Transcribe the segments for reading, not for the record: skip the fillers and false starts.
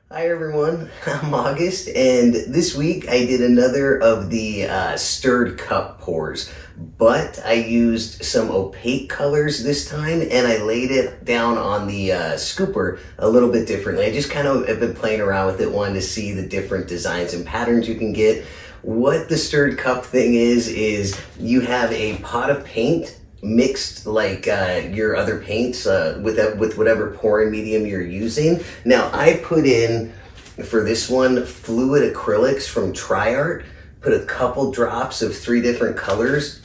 Hi everyone, I'm August, and this week I did another of the stirred cup pours, but I used some opaque colors this time and I laid it down on the scooper a little bit differently. I just kind of have been playing around with it, wanting to see the different designs and patterns you can get. What the stirred cup thing is you have a pot of paint mixed like your other paints with whatever pouring medium you're using. Now I put in, for this one, fluid acrylics from TriArt, put a couple drops of 3 different colors,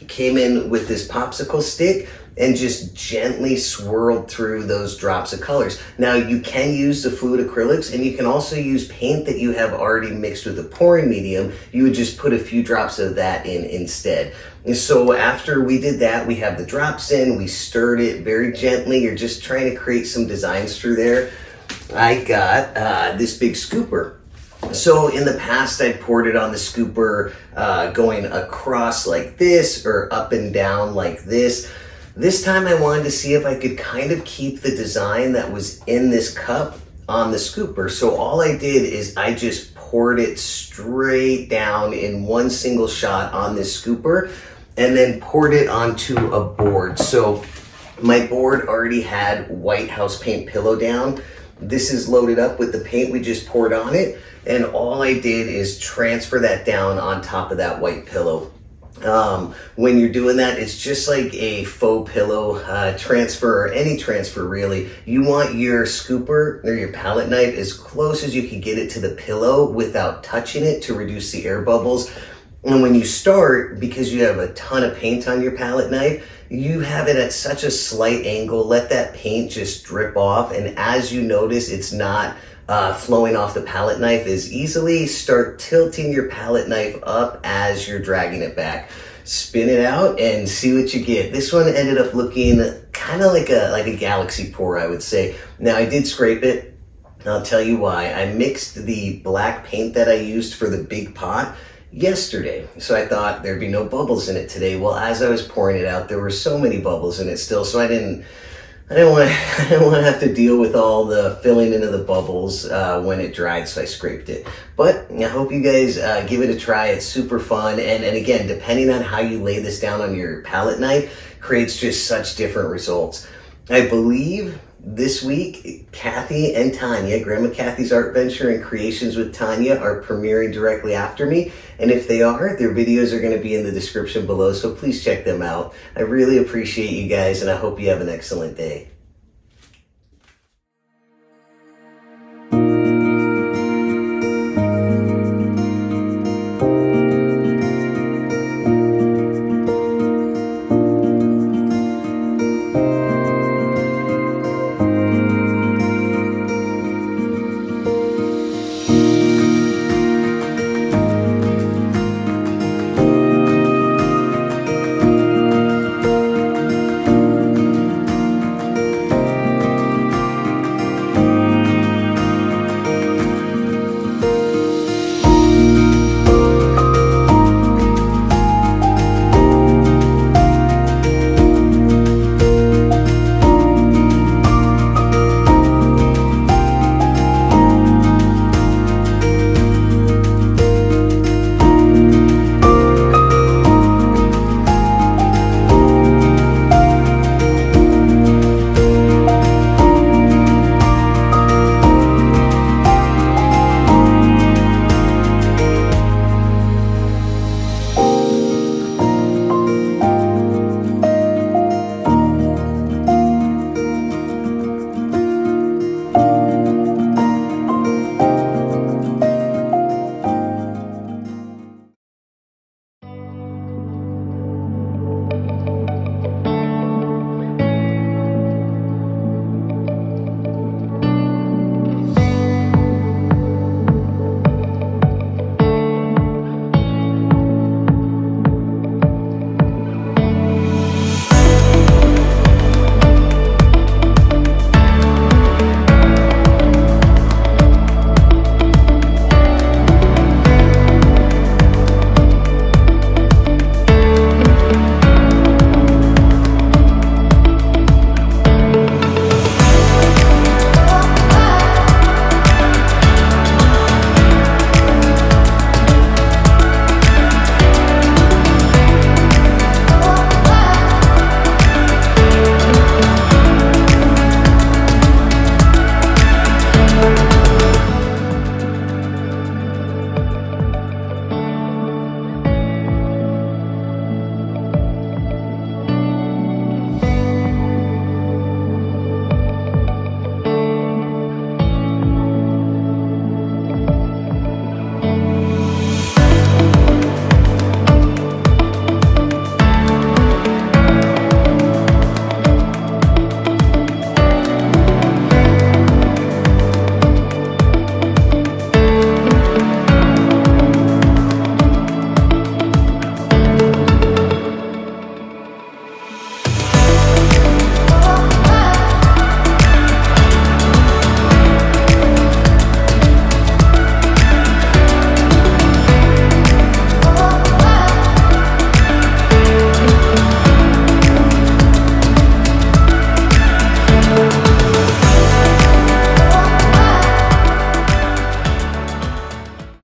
came in with this popsicle stick and just gently swirled through those drops of colors. Now you can use the fluid acrylics and you can also use paint that you have already mixed with the pouring medium. You would just put a few drops of that in instead. And so after we did that, we have the drops in, we stirred it very gently. You're just trying to create some designs through there. I got this big scooper. So in the past, I poured it on the scooper going across like this or up and down like this. This time I wanted to see if I could kind of keep the design that was in this cup on the scooper. So all I did is I just poured it straight down in one single shot on this scooper and then poured it onto a board. So my board already had white house paint pillow down. This is loaded up with the paint we just poured on it. And all I did is transfer that down on top of that white pillow. When you're doing that, it's just like a faux pillow transfer, or any transfer really. You want your scooper or your palette knife as close as you can get it to the pillow without touching it to reduce the air bubbles. And when you start, because you have a ton of paint on your palette knife, you have it at such a slight angle. Let that paint just drip off, and as you notice it's not flowing off the palette knife as easily, start tilting your palette knife up as you're dragging it back. Spin it out and see what you get. This one ended up looking kind of like a galaxy pour, I would say. Now I did scrape it. I'll tell you why. I mixed the black paint that I used for the big pot yesterday, so I thought there'd be no bubbles in it today. Well, as I was pouring it out, there were so many bubbles in it still, so I didn't want to have to deal with all the filling into the bubbles when it dried, so I scraped it. But I hope you guys give it a try. It's super fun, and again, depending on how you lay this down on your palette knife, creates just such different results. I believe this week, Kathy and Tanya, Grandma Kathy's Art Venture and Creations with Tanya, are premiering directly after me. And if they are, their videos are going to be in the description below, so please check them out. I really appreciate you guys, and I hope you have an excellent day.